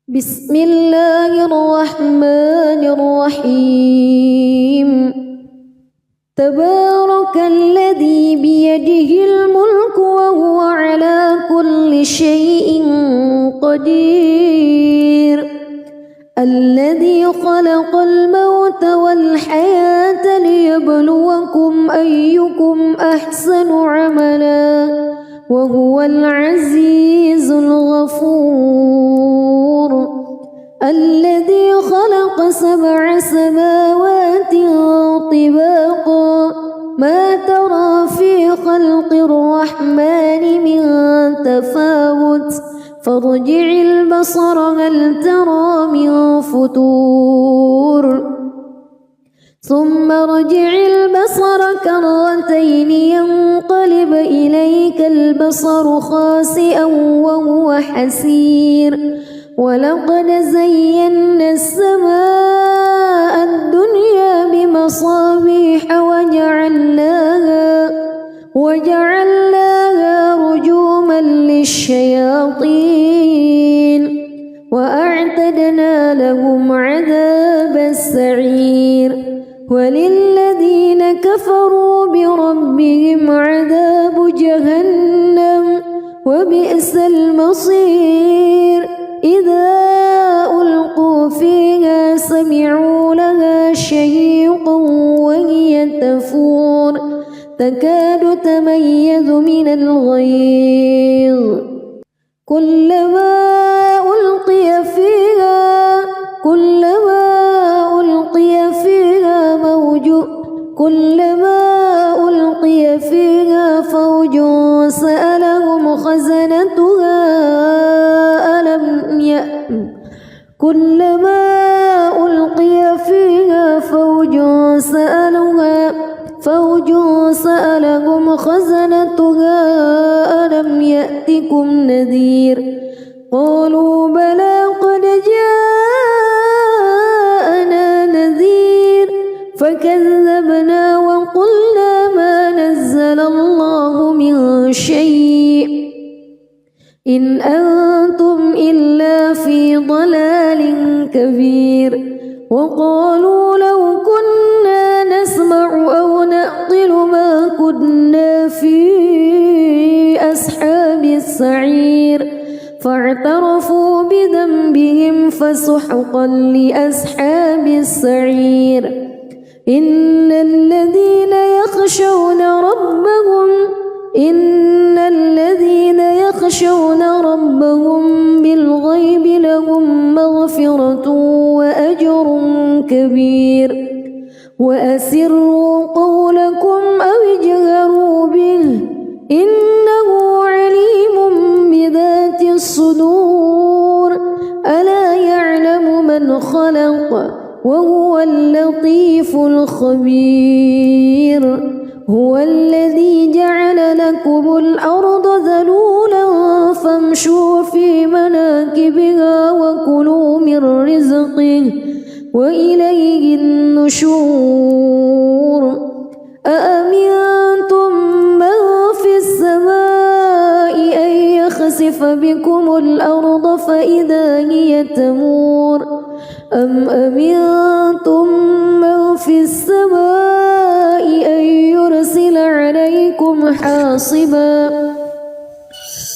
بسم الله الرحمن الرحيم تبارك الذي بيده الملك وهو على كل شيء قدير الذي خلق الموت والحياة ليبلوكم أيكم أحسن عملا وهو العزيز الغفور الذي خلق 7 سماوات طباقا ما ترى في خلق الرحمن من تفاوت فارجع البصر هل ترى من فتور ثم ارجع البصر كرتين ينقلب إليك البصر خاسئا وهو حسير ولقد زينا السماء الدنيا بمصابيح وجعلناها رجوما للشياطين وأعتدنا لهم عذاب السعير وللذين كفروا بربهم عذاب جهنم وبئس المصير إذا ألقوا فيها سمعوا لها شهيقا وهي تفور تكاد تميز من الغيظ كلما ألقي فيها فوج سألهم خزنتها ألم يأتكم نذير قالوا بلى قد جاءنا نذير فكذبنا وقلنا ما نزل الله من شيء إن أنتم إلا في ضلال كبير وقالوا لو كنا نسمع أو نعقل ما كنا في أصحاب السعير فاعترفوا بذنبهم فسحقا لأصحاب السعير إن الذين يخشون ربهم بالغيب لهم مغفرة وأجر كبير وأسروا قولكم أو اجهروا به إنه عليم بذات الصدور ألا يعلم من خلق وهو اللطيف الخبير هو الذي جعل لكم الأرض ذلولا فامشوا في مناكبها وكلوا من رزقه وإليه النشور أأمنتم من في السماء أن يخسف بكم الأرض فإذا هي تمور أم أمنتم من في السماء أن يرسل عليكم حاصبا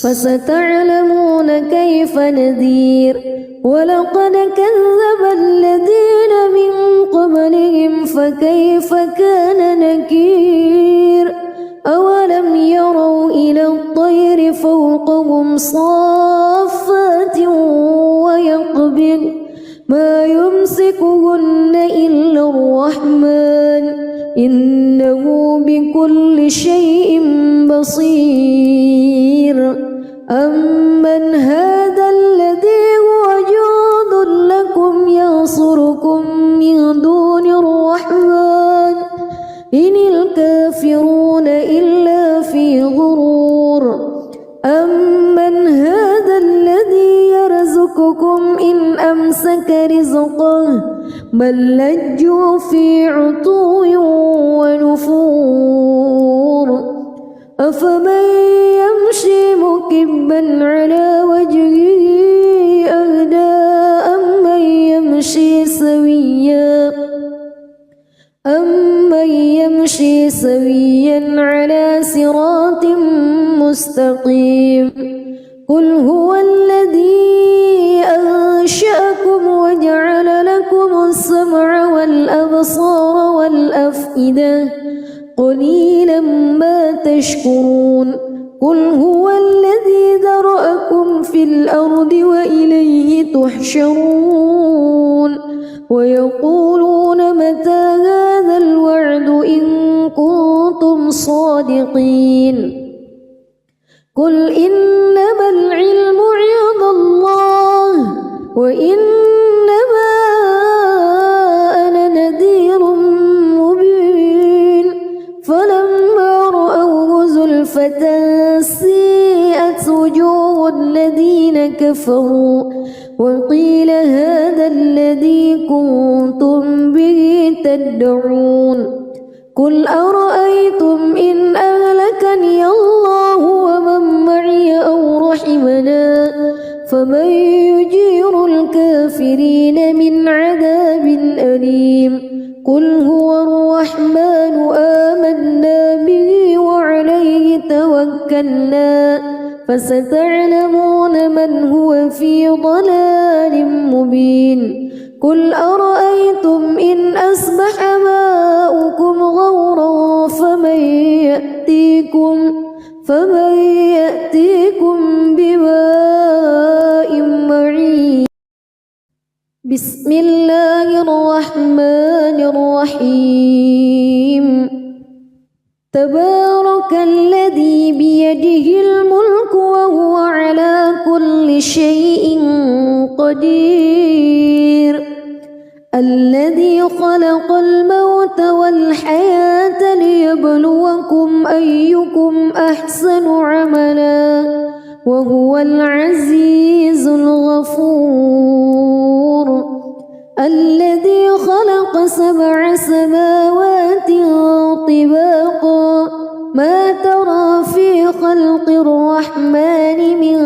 فستعلمون كيف نذير ولقد كذب الذين من قبلهم فكيف كان نكير أولم يروا إلى الطير فوقهم صافات ويقبض ما يمسكهن إلا الرحمن إنه بكل شيء بصير أمن هذا الذي هو جند لكم ينصركم من دون الرحمن إن الكافرون إلا في غرور أمن هذا الذي يرزقكم إن أمسك رزقه بل لجوا في عتو ونفور أفمن يمشي مكبا على وجهه أهدى سويا على صراط مستقيم قل هو الذي أنشأكم وجعل لكم السمع والأبصار والأفئدة قليلا ما تشكرون قل هو الذي ذرأكم في الأرض وإليه تحشرون ويقولون متى هذا الوعد إن كنتم صادقين قل إنما العلم عند الله وإنما أنا نذير مبين فلما رأوه زلفة سيئت وجوه الذين كفروا وقيل هذا الذي كنتم به تدعون قل أرأيتم إن أهلكني الله ومن معي أو رحمنا فمن يجير الكافرين من عذاب أليم قل هو الرحمن آمنا به وعليه توكلنا فستعلمون من هو في ضلال مبين قل أرأيتم إن أصبح ماؤكم غورا فمن يأتيكم بماء معين بسم الله الرحمن الرحيم تبارك الذي بيده الملك وهو على كل شيء قدير الذي خلق الموت والحياة ليبلوكم أيكم أحسن عملا وهو العزيز الغفور الذي خلق 7 سماوات طباقا ما ترى في خلق الرحمن من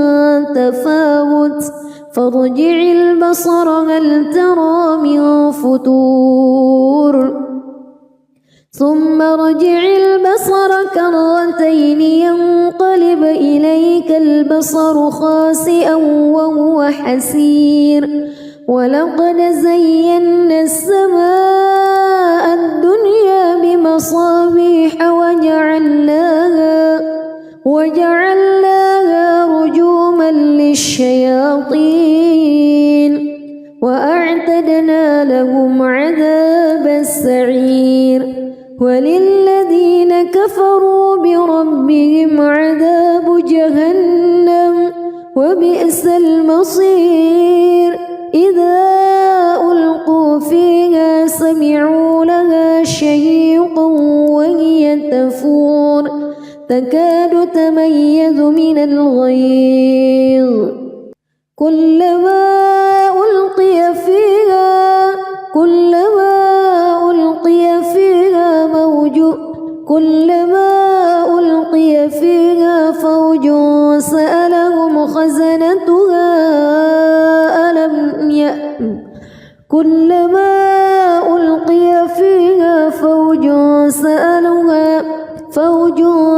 تفاوت فارجع البصر هل ترى من فتور ثم ارجع البصر كرتين ينقلب إليك البصر خاسئا وهو حسير ولقد زينا السماء الدنيا بمصابيح وجعلناها رجوما للشياطين وأعتدنا لهم عذاب السعير وللذين كفروا بربهم عذاب جهنم وبئس المصير إذا ألقوا فيها سمعوا لها شهيقا وهي تفور تكاد تميز من الغيظ كلما ألقي فيها فوج سألهم خزنتها كلما ألقي فيها فوج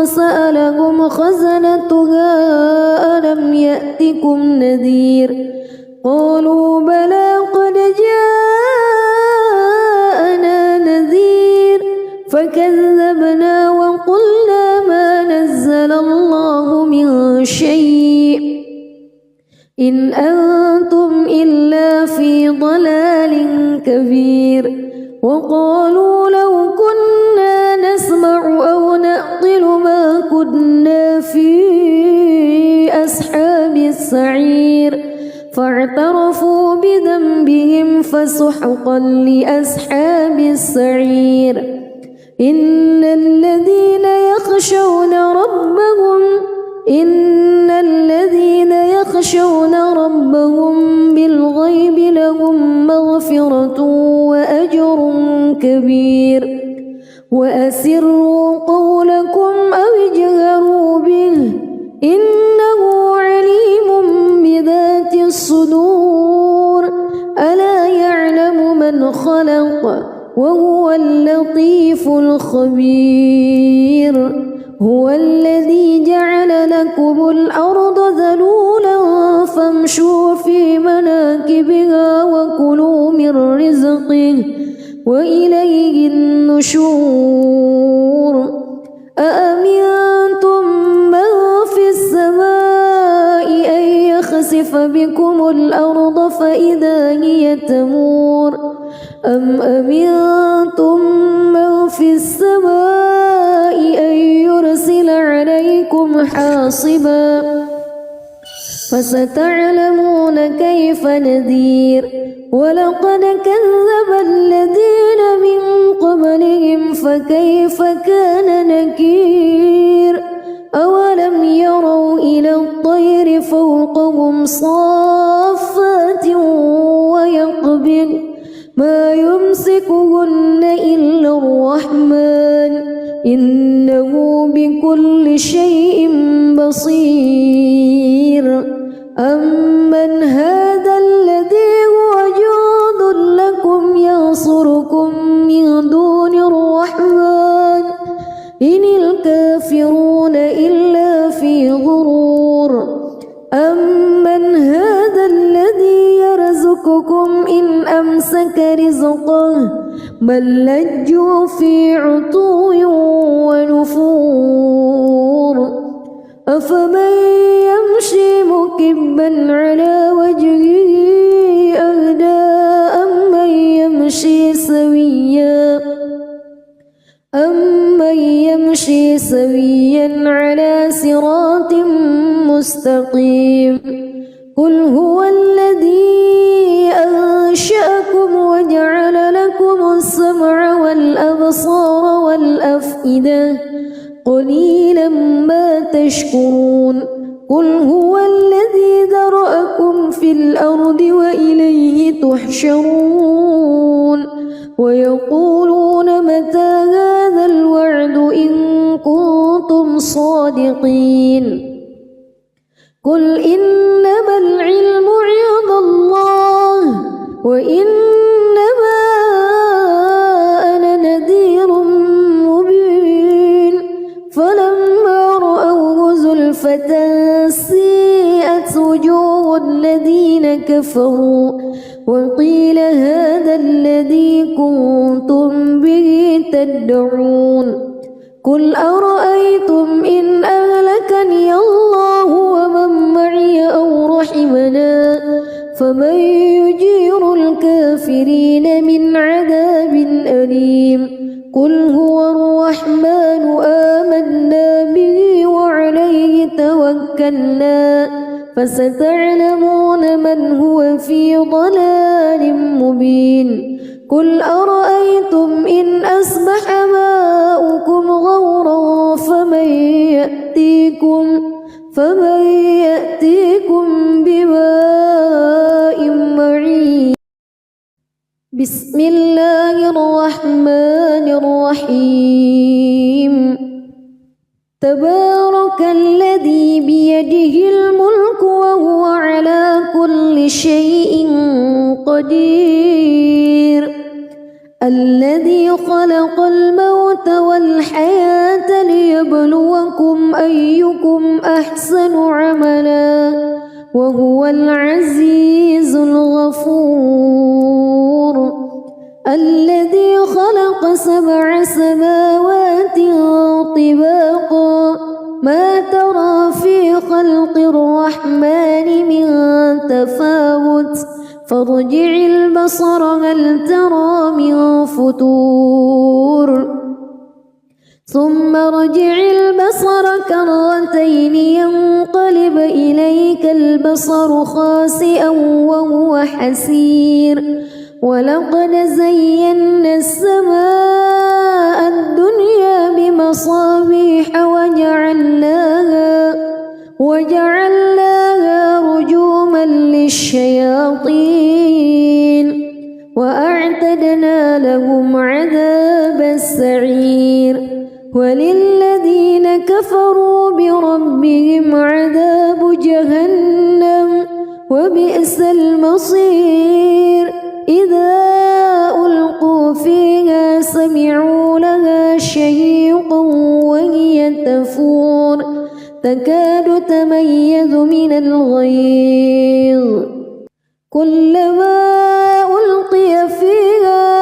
سألهم خزنتها ألم يأتكم نذير قالوا بلى قد جاءنا نذير فكذبنا وقلنا ما نزل الله من شيء إن أنتم إلا في ضلال كبير وقالوا لو كنا نسمع أو نعقل ما كنا في أصحاب السعير فاعترفوا بذنبهم فسحقا لأصحاب السعير إن الذين يخشون ربهم بالغيب لهم مغفرة وأجر كبير وأسروا قولكم أو اجهروا به إنه عليم بذات الصدور ألا يعلم من خلق وهو اللطيف الخبير هو الذي جعل لكم الأرض ذلولا فامشوا في مناكبها وكلوا من رزقه وإليه النشور أأمنتم من في السماء أن يخسف بكم الأرض فإذا هي تمور أم أمنتم من في السماء أن يرسل عليكم حاصبا فستعلمون كيف نذير ولقد كذب الذين من قبلهم فكيف كان نكير أولم يروا إلى الطير فوقهم صافات ويقبض ما يمسكهن إلا الرحمن إنه بكل شيء بصير أمن هذا الذي هو جند لكم ينصركم من دون الرحمن إن الكافرون إلا في غرور أمن هذا الذي يرزقكم إن أمسك رزقه بل لجوا في عتو ونفور أفمن يمشي مكبا على وجهه أهدى أمن يمشي سويا على صراط مستقيم قل هو الذي أنشأكم وجعل لكم السمع والأبصار والأفئدة قليلا ما تشكرون قل هو الذي ذرأكم في الأرض وإليه تحشرون ويقولون متى هذا الوعد إن كنتم صادقين قل إنما العلم عند الله وإنما أنا نذير مبين فلما رأوه زلفة سيئت وجوه الذين كفروا وقيل هذا الذي كنتم به تدعون قل أرأيتم إن أهلكني الله ومن معي أو رحمنا فمن يجير الكافرين من عذاب أليم قل هو الرحمن آمنا به وعليه توكلنا فستعلمون من هو في ضلال مبين قل أرأيتم إن أصبح ماؤكم غورا فمن يأتيكم بماء معين بسم الله الرحمن الرحيم تبارك الذي بيده الملك وهو على كل شيء قدير الذي خلق الموت والحياة ليبلوكم أيكم أحسن عملا وهو العزيز الغفور الذي خلق 7 سماوات طباقا ما ترى في خلق الرحمن من تفاوت فارجع البصر هل ترى من فتور ثم ارجع البصر كرتين ينقلب إليك البصر خاسئا وهو حسير ولقد زينا السماء الدنيا بمصابيح وجعلناها رجوما للشياطين وأعتدنا لهم عذاب السعير وللذين كفروا بربهم عذاب جهنم وبئس المصير إذا ألقوا فيها تكاد تميز من الغيظ كلما ألقي فيها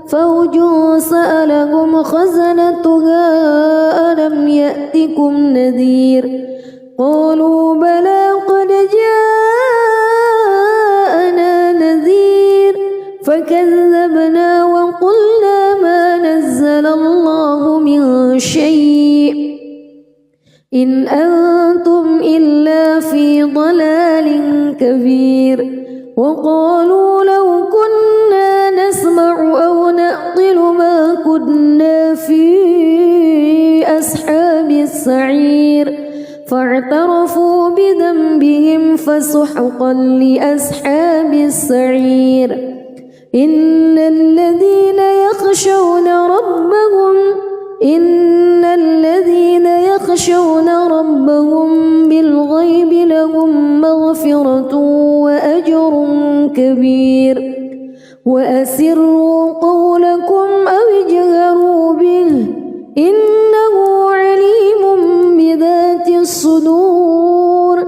فوج سألهم خزنتها ألم يأتكم نذير قالوا بلى قد جاءنا نذير فكذبنا وقلنا ما نزل الله من شيء إن أنتم إلا في ضلال كبير وقالوا لو كنا نسمع أو نعقل ما كنا في أصحاب السعير فاعترفوا بذنبهم فسحقا لأصحاب السعير إن الذين يخشون ربهم بالغيب لهم مغفرة وأجر كبير وأسروا قولكم أو اجهروا به إنه عليم بذات الصدور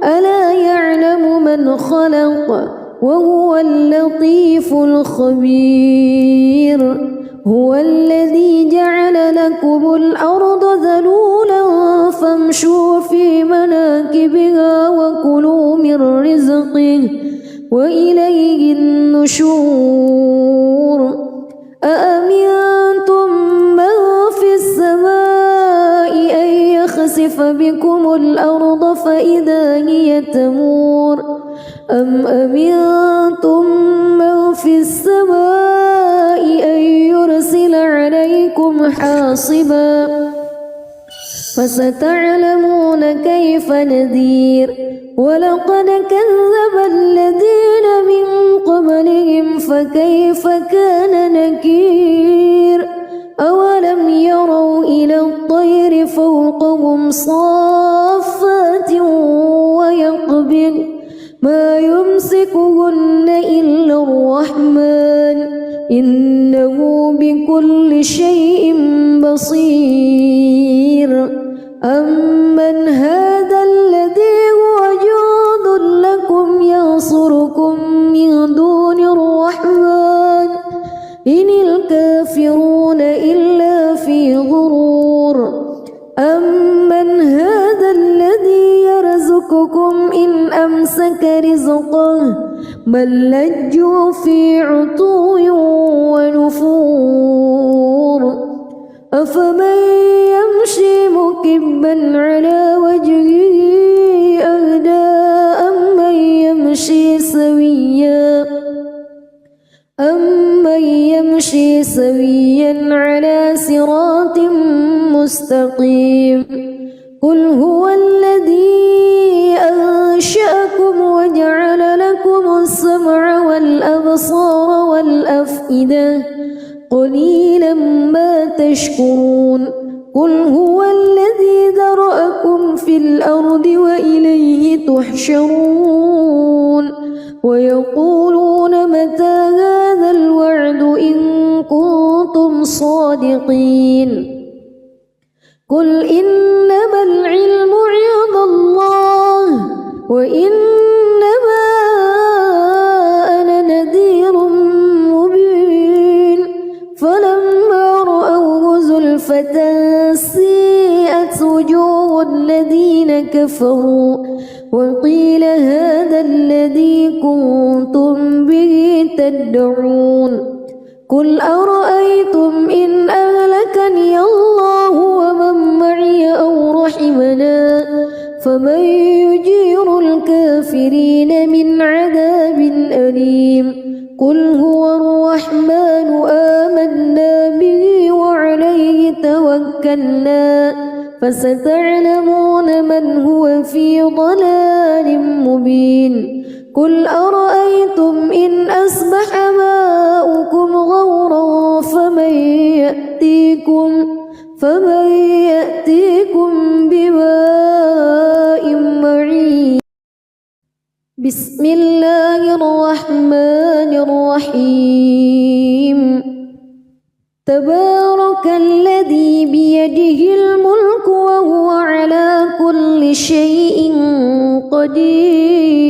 ألا يعلم من خلق وهو اللطيف الخبير هو الذي جعل لكم الأرض ذلولا فامشوا في مناكبها وكلوا من رزقه وإليه النشور أأمنتم من في السماء أن يخسف بكم الأرض فإذا هي تمور أم أمنتم من في السماء أن يرسل عليكم حاصبا فستعلمون كيف نذير ولقد كذب الذين من قبلهم فكيف كان نكير أولم يروا إلى الطير فوقهم صافات ويقبض ما يمسكهن إلا الرحمن إنه بكل شيء بصير أمن هذا الذي هو جند لكم ينصركم من دون الرحمن إن الكافرون إلا في غرور أمن هذا الذي يرزقكم إن أمسك رزقه بل لجوا في عتو ونفور أفمن يمشي مكبا على وجهه أهدى أمن يمشي سويا على صراط مستقيم قل هو الذي أنشأكم وجعل لكم السمع والأبصار والأفئدة قليلا ما تشكرون قل هو الذي ذرأكم في الأرض وإليه تحشرون ويقولون متى هذا الوعد إن كنتم صادقين قل إنما العلم عند الله وإنما أنا نذير مبين فلما رأوه زلفة سيئت وجوه الذين كفروا وقيل هذا الذي كنتم به تدعون قل أرأيتم إن أهلكني الله ومن معي أو رحمنا فمن يجير الكافرين من عذاب أليم قل هو الرحمن آمنا به وعليه توكلنا فستعلمون من هو في ضلال مبين قل أرأيتم إن أصبح ماؤكم غورا فمن فمن يأتيكم بماء معين بسم الله الرحمن الرحيم تبارك الذي بيده الملك وهو على كل شيء قدير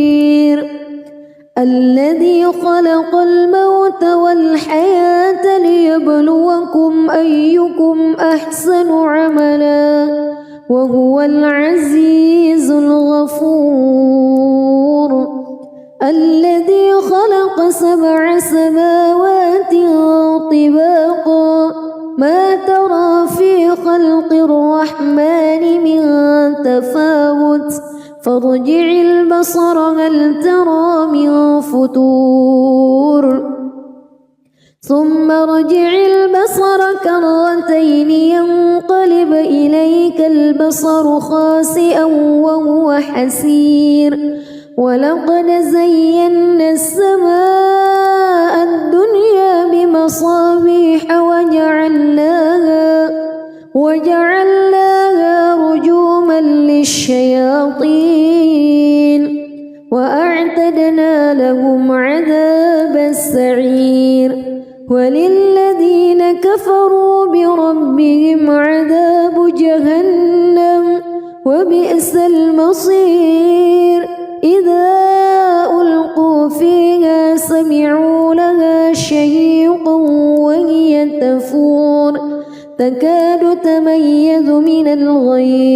الذي خلق الموت والحياة ليبلوكم أيكم أحسن عملا وهو العزيز الغفور الذي خلق 7 سماوات طباقا ما ترى في خلق الرحمن من تفاوت فارجع البصر هل ترى من فتور ثم ارجع البصر كرتين ينقلب إليك البصر خاسئا وهو حسير ولقد زينا السماء الدنيا بمصابيح وجعلناها رجوما للشياطين وأعتدنا لهم عذاب السعير وللذين كفروا بربهم عذاب جهنم وبئس المصير إذا ألقوا فيها سمعوا لها شهيقا وهي تفور تكاد تميز من الغيظ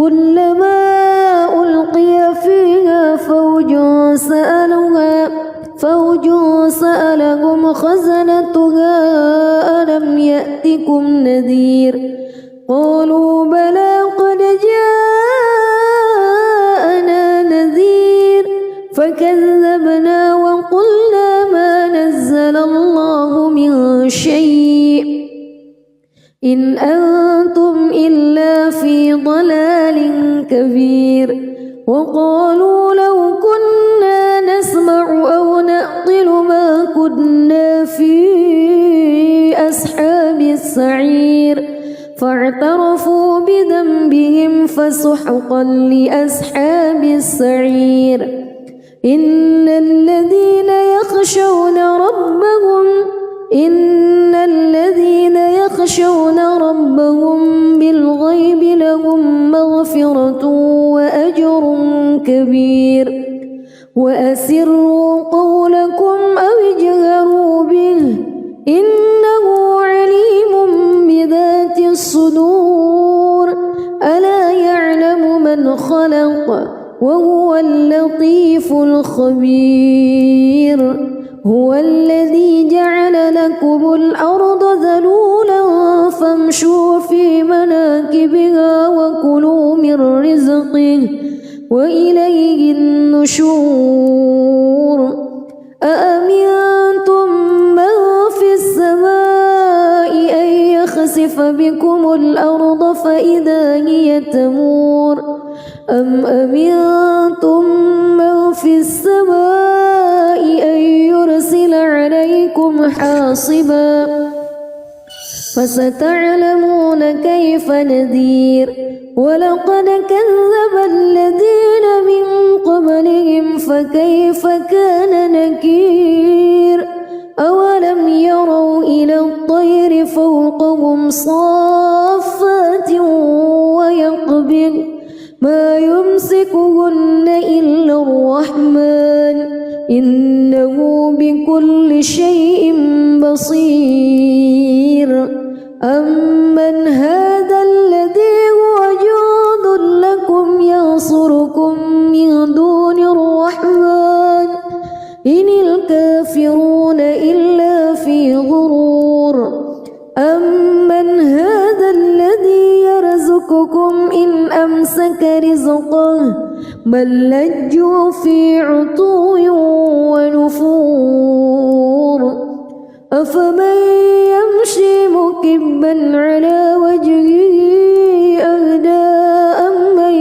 كلما ألقي فيها فوج سألهم خزنتها ألم يأتكم نذير قالوا بلى قد جاءنا نذير فكذبنا وقلنا ما نزل الله من شيء إن أنتم إلا في ضلال كبير وقالوا لو كنا نسمع أو نعقل ما كنا في أصحاب السعير فاعترفوا بذنبهم فسحقا لأصحاب السعير إن الذين يخشون ربهم بالغيب لهم مغفرة وأجر كبير وأسروا قولكم أو اجهروا به إنه عليم بذات الصدور ألا يعلم من خلق وهو اللطيف الخبير هو الذي جعل لكم الأرض ذلولا فامشوا في مناكبها وكلوا من رزقه وإليه النشور أأمنتم من في السماء أن يخسف بكم الأرض فإذا هي تمور أم أمنتم من في السماء أن يرسل عليكم حاصبا فستعلمون كيف نذير ولقد كذب الذين من قبلهم فكيف كان نكير أولم يروا إلى الطير فوقهم صافات ويقبض ما يمسكهن إلا الرحمن إنه بكل شيء بصير أمن هذا الذي هو جند لكم ينصركم من دون الرحمن إن الكافرون إلا في غرور أمن هذا الذي يرزقكم إن أمسك رزقه بل لجوا في عتو ونفور أفمن يمشي مكبا على وجهه أهدى أمن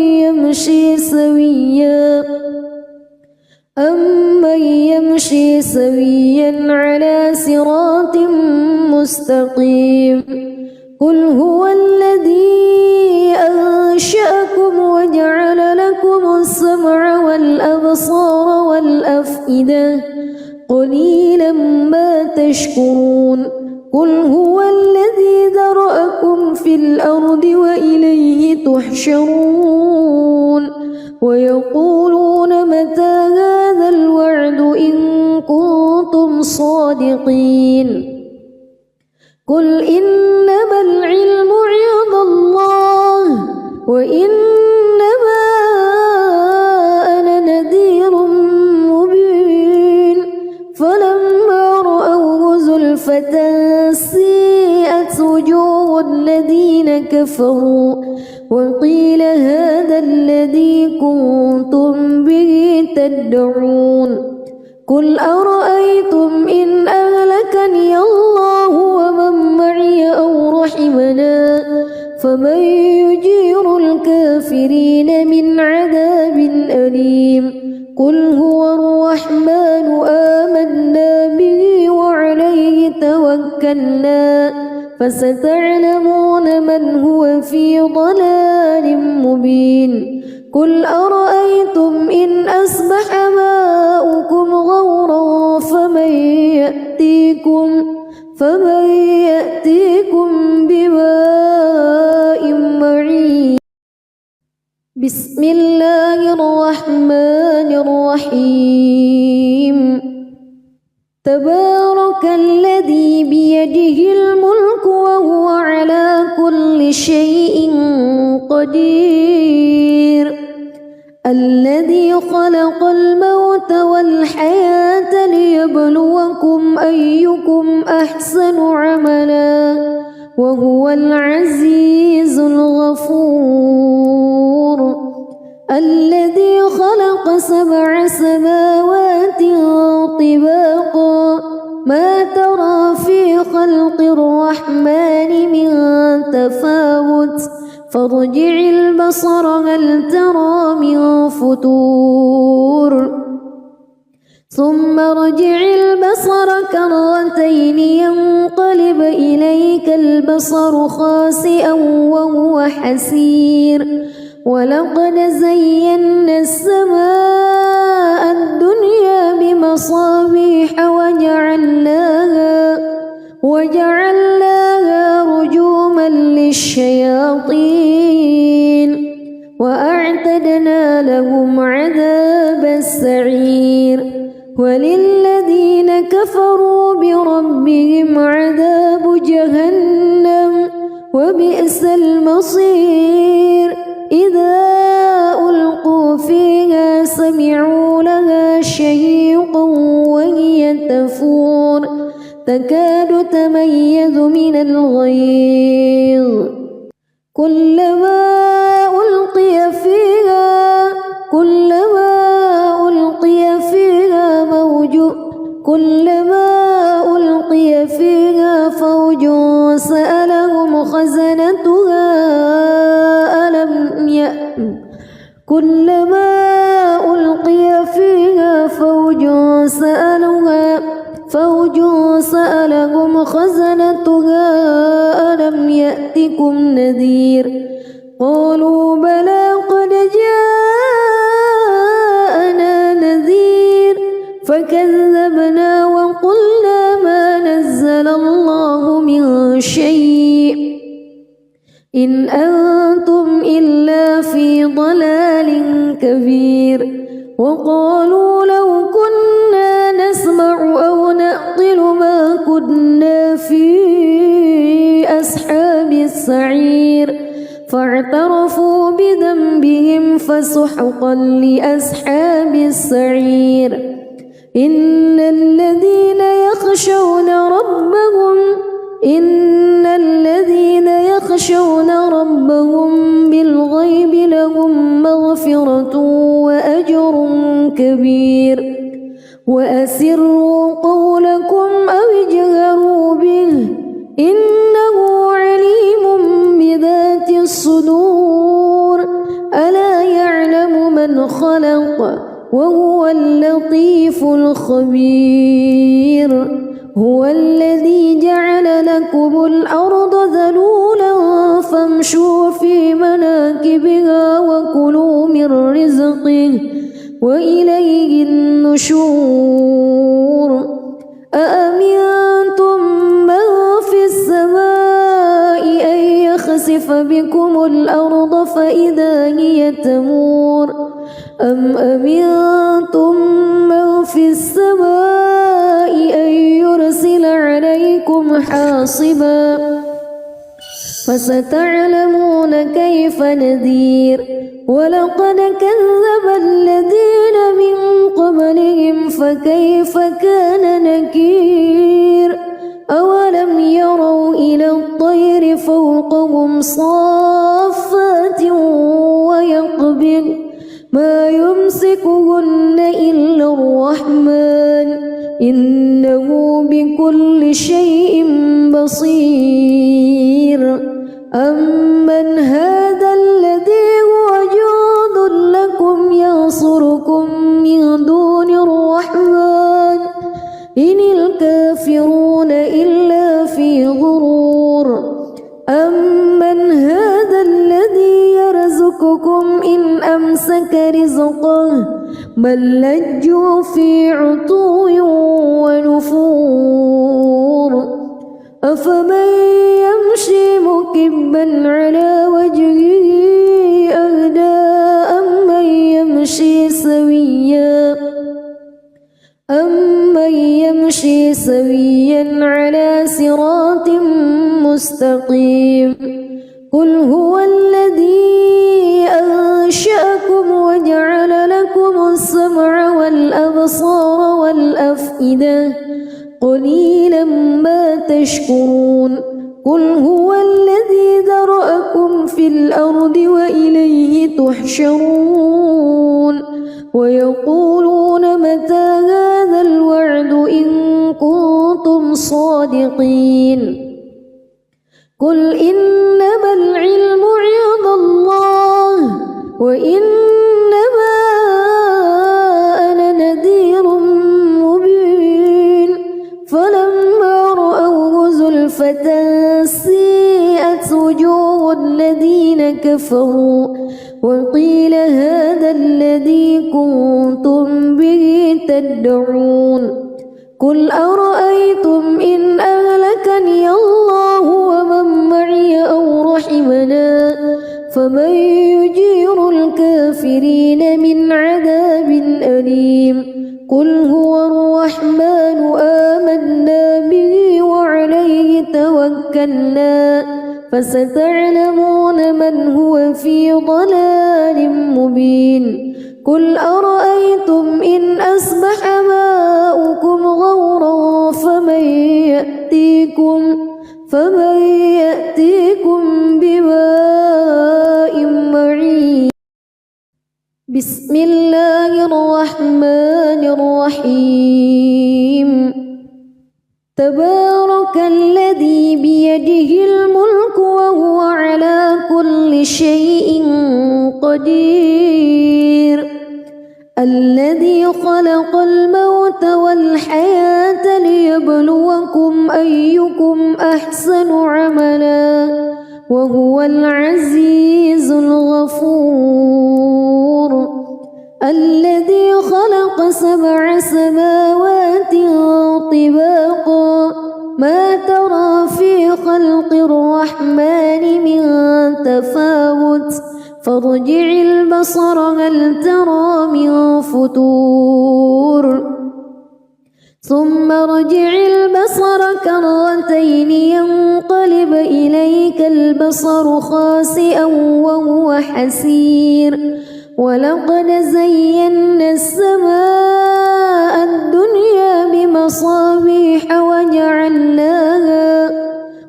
يمشي سويا على صراط مستقيم قل هو الذي أنشأكم وجعل لكم السمع والأبصار والأفئدة قليلا ما تشكرون قل هو الذي ذرأكم في الأرض وإليه تحشرون ويقولون متى هذا الوعد إن كنتم صادقين قل إنما العلم عند الله وإنما أنا نذير مبين فلما رأوه زلفة سيئت وجوه الذين كفروا وقيل هذا الذي كنتم به تدعون قل أرأيتم إن أهلكني الله ومن معي أو رحمنا فمن يجير الكافرين من عذاب أليم قل هو الرحمن آمنا به وعليه توكلنا فستعلمون من هو في ضلال مبين قل أرأيتم إن أصبح ماؤكم غورا فمن يأتيكم بماء معين بسم الله الرحمن الرحيم تبارك الذي بيده الملك وهو على كل شيء قدير الذي خلق الموت والحياة ليبلوكم أيكم أحسن عملا وهو العزيز الغفور الذي خلق 7 سماوات طباقا ما ترى في خلق الرحمن من تفاوت فارجع البصر هل ترى من فتور ثم ارجع البصر كرتين ينقلب إليك البصر خاسئا وهو حسير ولقد زينا السماء الدنيا بمصابيح وجعلناها رجوما للشياطين وأعتدنا لهم عذاب السعير وللذين كفروا بربهم عذاب جهنم وبئس المصير إذا ألقوا فيها سمعوا لها شهيقا وهي تفور تكاد تميز من الغيظ كلما ألقي فيها فوج سألهم خزنتها ألم يأتكم نذير قالوا بلى قد جاءنا نذير فكذبنا وقلنا ما نزل الله من شيء إن أنتم إلا في ضلال كبير وقالوا لو كنا نسمع أو نعقل ما كنا في أصحاب السعير فاعترفوا بذنبهم فسحقا لأصحاب السعير إن الذين يخشون ربهم بالغيب لهم مغفرة وأجر كبير وأسروا قولكم أو اجهروا إنه عليم بذات الصدور ألا يعلم من خلق وهو اللطيف الخبير هو الذي جعل لكم الأرض ذلولا فامشوا في مناكبها وكلوا من رزقه وإليه النشور أأمنتم من في السماء أن يخسف بكم الأرض فإذا هي تمور أم أمنتم من في السماء أن يرسل عليكم حاصبا فستعلمون كيف نذير ولقد كذب الذين من قبلهم فكيف كان نكير أولم يروا إلى الطير فوقهم صافات ويقبض ما يمسكهن إلا الرحمن إنه بكل شيء بصير أمن هذا الذي هو جند لكم ينصركم من دون الرحمن إن الكافرون إلا في غرور أمن هذا الذي يرزقكم إن أمسك رزقه بل لجوا في عتو ونفور أفمن يمشي مكبا على وجهه أهدى أمن يمشي سويا على صراط مستقيم قل هو الذي أنشأكم وجعل لكم السمع والأبصار والأفئدة قليلا ما تشكرون قل هو الذي ذرأكم في الأرض وإليه تحشرون ويقولون متى هذا الوعد إن كنتم صادقين قل إنما العلم عند الله وإنما أنا نذير مبين فلما رأوه زلفة سيئت وجوه الذين كفروا وقيل هذا الذي كنتم به تدعون قل أرأيتم إن أهلكني الله ومن معي أو رحمنا فمن يجير الكافرين من عذاب أليم قل هو الرحمن آمنا به وعليه توكلنا فستعلمون من هو في ضلال مبين قل أرأيتم إن أصبح ماؤكم غورا فمن يأتيكم بماء معين بسم الله الرحمن الرحيم تبارك الذي بيده الملك وهو على كل شيء قدير الذي خلق الموت والحياة ليبلوكم أيكم أحسن عملا وهو العزيز الغفور الذي خلق 7 سماوات طباقا ما ترى في خلق الرحمن من تفاوت فارجع البصر هل ترى من فتور ثم ارجع البصر كرتين ينقلب إليك البصر خاسئا وهو حسير ولقد زينا السماء الدنيا بمصابيح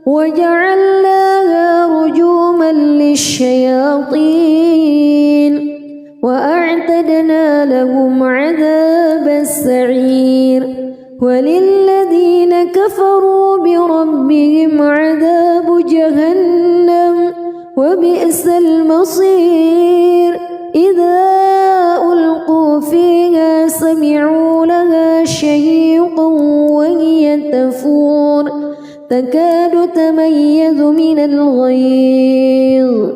وجعلناها رجوما للشياطين وأعتدنا لهم عذاب السعير وللذين كفروا بربهم وبئس المصير إذا ألقوا فيها سمعوا لها شهيقا وهي تفور تكاد تميز من الغيظ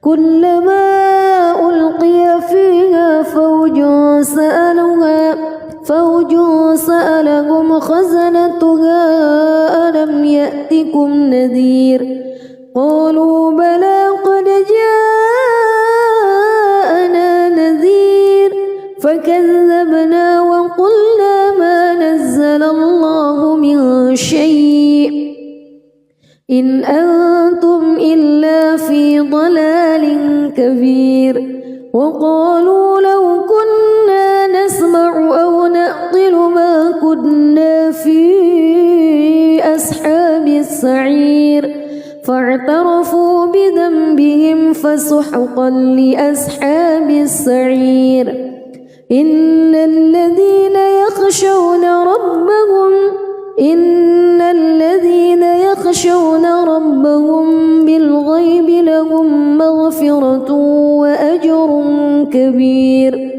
كلما ألقي فيها فوج سألهم خزنتها ألم يأتكم نذير قالوا بلى قد جاءنا نذير فكذبنا وقلنا ما نزل الله من شيء إن أنتم إلا في ضلال كبير وقالوا لو كنا نسمع أو نعقل ما كنا في أصحاب السعير فاعترفوا بذنبهم فسحقا لأصحاب السعير إن الذين يخشون ربهم بالغيب لهم مغفرة وأجر كبير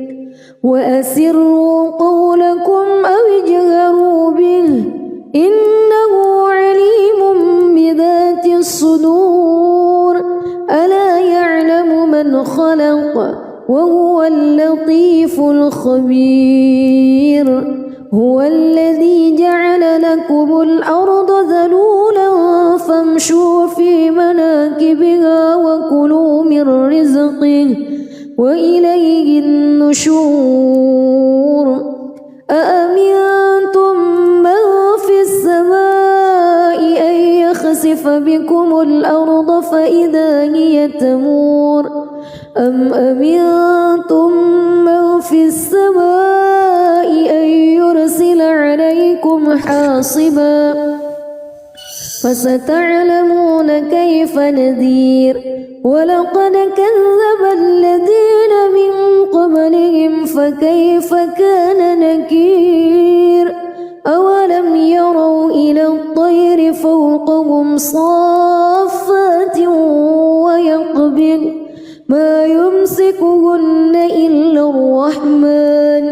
وأسروا قولكم أو اجهروا به إنه عليم بذات الصدور ألا يعلم من خلق وهو اللطيف الخبير هو الذي جعل لكم الأرض ذلولا فامشوا في مناكبها وكلوا من رزقه وإليه النشور أأمنتم من في السماء أن يخسف بكم الأرض فإذا هي تمور أم أمنتم من في السماء أن يرسل عليكم حاصبا فستعلمون كيف نذير ولقد كذب الذين من قبلهم فكيف كان نكير أولم يروا إلى الطير فوقهم صافات ويقبض ما يمسكهن إلا الرحمن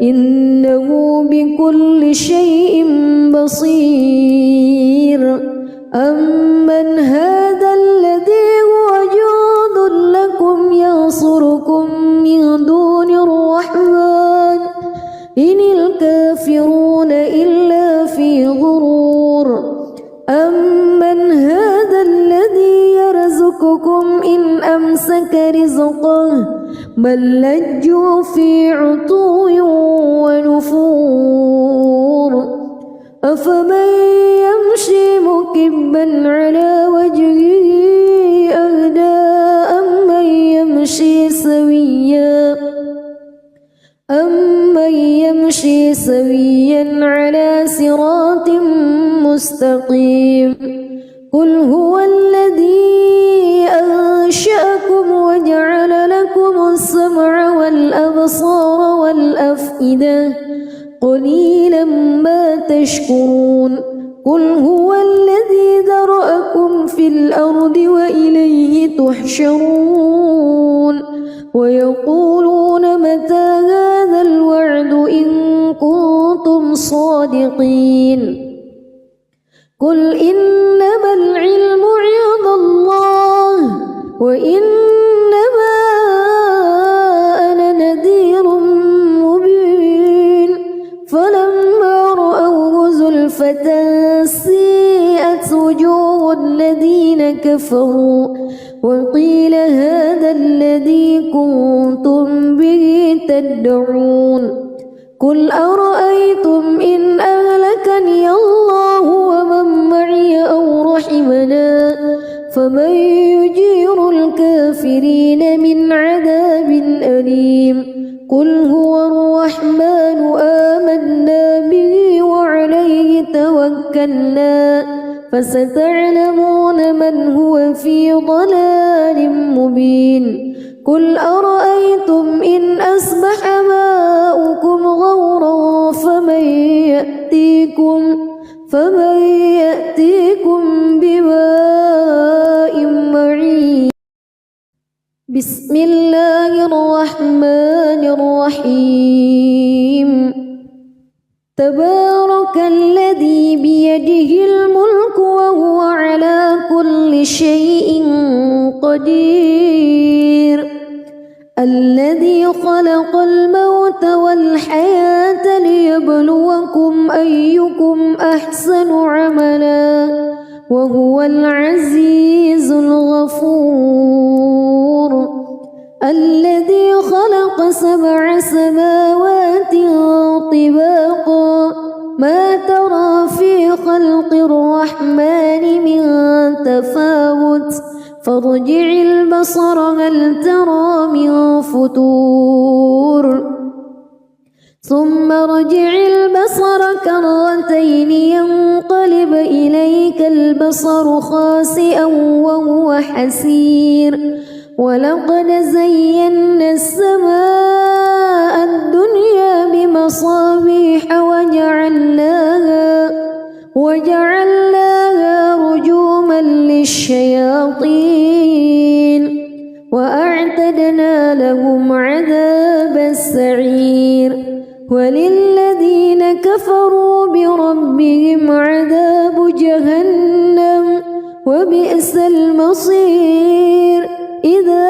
إنه بكل شيء بصير أمن هذا الذي هو جند لكم ينصركم من دون الرحمن إن الكافرون إلا في غرور أمن هذا الذي يرزقكم إن أمسك رزقه بل لجوا في عتو ونفور أفمن يمشي مكبا على وجهه أهدى أمن يمشي سويا على صراط مستقيم قل هو الذي أنشأكم وجعل لكم السمع والأبصار والأفئدة قليلا ما تشكرون قل هو الذي ذرأكم في الأرض وإليه تحشرون ويقولون متى هذا الوعد إن كنتم صادقين قل إنما العلم عند الله وإنما أنا نذير مبين فلما رأوه زلفة سيئت وجوه الذين كفروا وقيل هذا الذي كنتم به تدعون قل أرأيتم إن أهلكني الله ومن معي أو رحمنا فمن يجير الكافرين من عذاب أليم قل هو الرحمن آمنا به وعليه توكلنا فستعلمون من هو في ضلال مبين قل أرأيتم إن أصبح ماؤكم غورا فمن يأتيكم بماء معين بسم الله الرحمن الرحيم تبارك الذي بيده الملك وهو على كل شيء قدير الذي خلق الموت والحياة ليبلوكم أيكم أحسن عملا وهو العزيز الغفور الذي خلق 7 سماوات طباقا ما ترى في خلق الرحمن من تفاوت فارجع البصر هل ترى من فطور ثم ارجع البصر كرتين ينقلب إليك البصر خاسئا وهو حسير ولقد زينا السماء الدنيا بمصابيح وجعلناها رجوما للشياطين وأعتدنا لهم عذاب السعير وللذين كفروا بربهم عذاب جهنم وبئس المصير إذا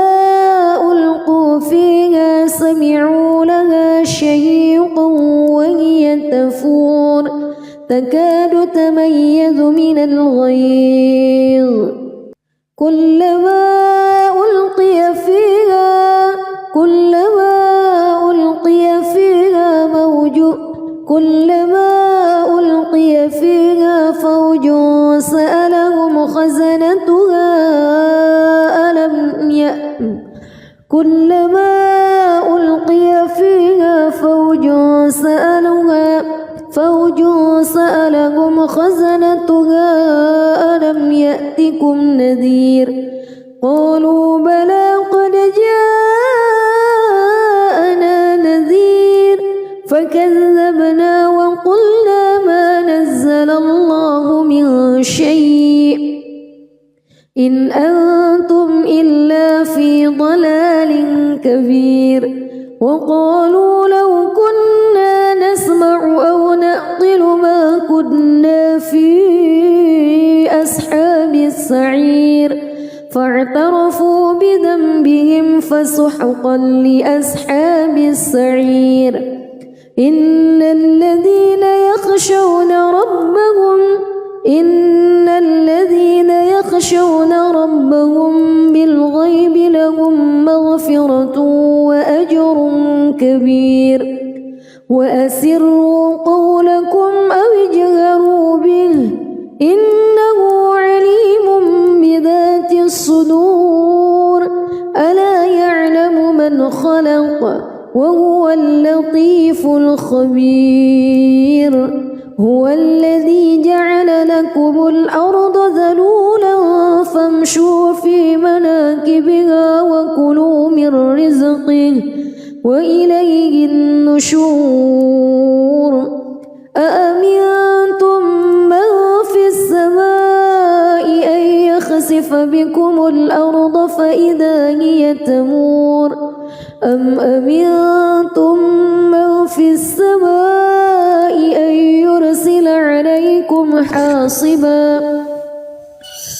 ألقوا فيها سمعوا لها شهيقا وهي تفور تكاد تميز من الغيظ كلما ألقي فيها فوج سألهم خزنتها كلما ألقي فيها فوج سألهم خزنتها ألم يأتكم نذير قالوا بلى قد جاءنا نذير فكذبنا وقلنا ما نزل الله من شيء إن أنتم إلا في ضلال كبير وقالوا لو كنا نسمع أو نعقل ما كنا في أصحاب السعير فاعترفوا بذنبهم فسحقا لأصحاب السعير إن الذين يخشون ربهم بالغيب لهم مغفرة وأجر كبير وأسروا قولكم أو اجهروا به إنه عليم بذات الصدور ألا يعلم من خلق وهو اللطيف الخبير هو الذي جعل لكم الأرض ذلولا فامشوا في مناكبها وكلوا من رزقه وإليه النشور أأمنتم من في السماء أن يخسف بكم الأرض فإذا هي تمور أم أمنتم من في السماء أن يرسل عليكم حاصبا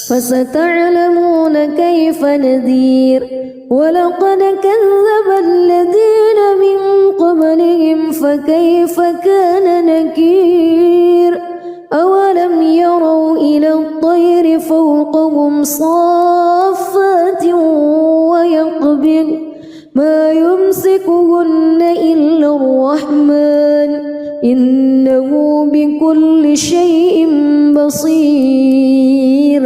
فستعلمون كيف نذير ولقد كذب الذين من قبلهم فكيف كان نكير أولم يروا إلى الطير فوقهم صافات ويقبض ما يمسكهن إلا الرحمن إنه بكل شيء بصير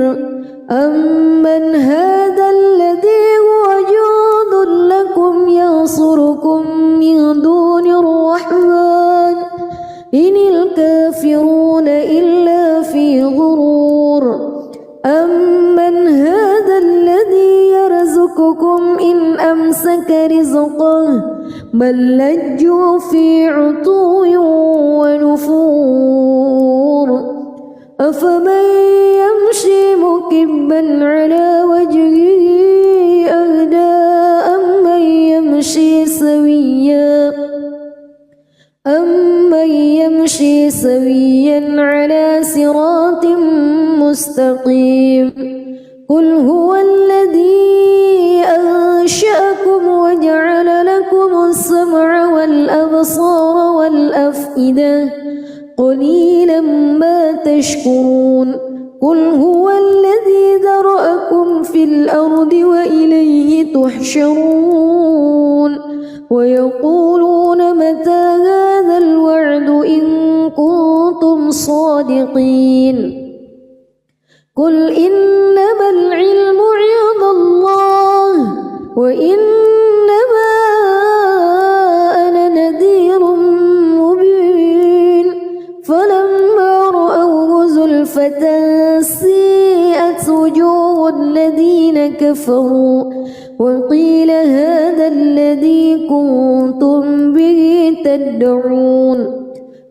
أمن هذا الذي هو جند لكم ينصركم من دون الرحمن إن الكافرون إلا في غرور بل لجوا في عتو ونفور أفمن يمشي مكبا على وجهه أهدى أمن يمشي سويا على صراط مستقيم قل هو الذي أنشأكم وجعل لكم السمع والأبصار والأفئدة قليلا ما تشكرون قل هو الذي ذرأكم في الأرض وإليه تحشرون ويقولون متى هذا الوعد إن كنتم صادقين قل إنما العلم عند الله وإنما أنا نذير مبين فلما رأوه زلفة سيئت وجوه الذين كفروا وقيل هذا الذي كنتم به تدعون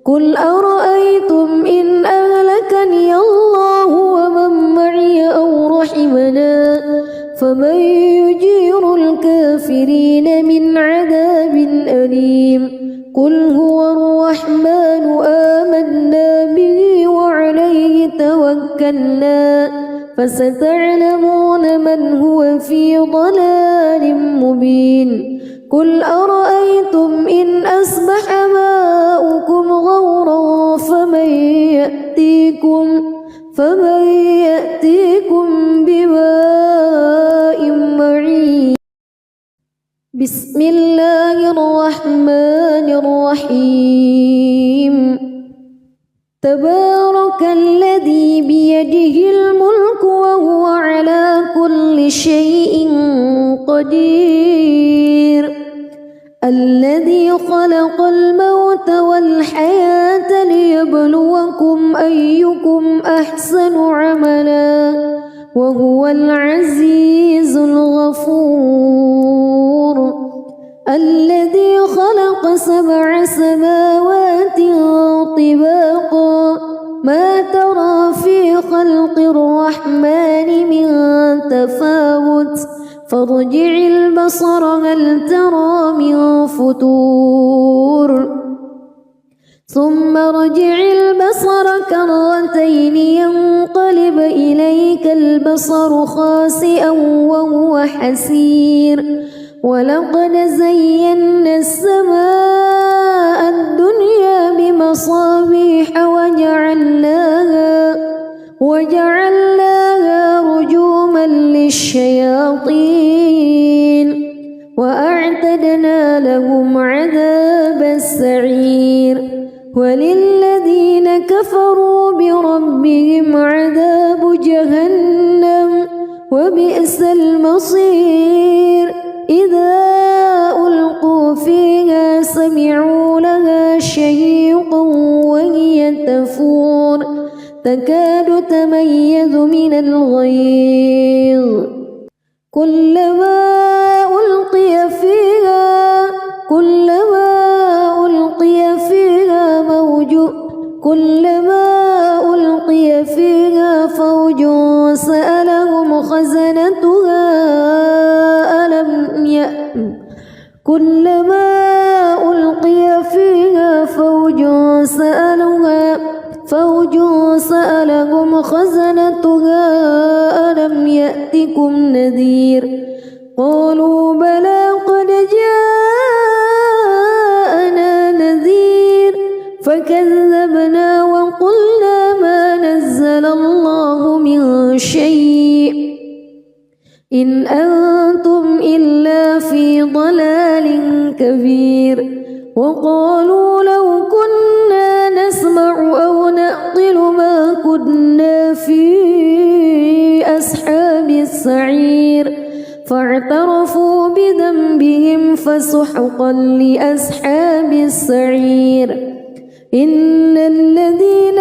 قل أرأيتم إن أهلكني الله ومن معي أو رحمنا فمن يجير الكافرين من عذاب أليم قل هو الرحمن آمنا به وعليه توكلنا فستعلمون من هو في ضلال مبين قل أرأيتم إن أصبح ماؤكم غورا فمن يأتيكم بماء معين بسم الله الرحمن الرحيم تبارك الذي بيده الملك وهو على كل شيء قدير الذي خلق الموت والحياة ليبلوكم أيكم أحسن عملا وهو العزيز الغفور الذي خلق 7 سماوات طباقا ما ترى في خلق الرحمن من تفاوت فارجع البصر هل ترى من فتور ثم ارجع البصر كرتين ينقلب إليك البصر خاسئا وهو حسير ولقد زينا السماء الدنيا بمصابيح وجعلناها رجوما للشياطين وأعتدنا لهم عذاب السعير وللذين كفروا بربهم عذاب جهنم وبئس المصير إذا ألقوا فيها سمعوا لها شهيقا وهي تفور تكاد تميز من الغيظ كلما ألقي فيها فوج سألهم خزنتها ألم يأتكم نذير قالوا بلى قد جاءنا نذير فكذبنا وقلنا ما نزل الله من شيء إن أنتم إلا في ضلال كبير وقالوا لو كنا نسمع أو نعقل ما كنا في أصحاب السعير فاعترفوا بذنبهم فسحقا لأصحاب السعير إن الذين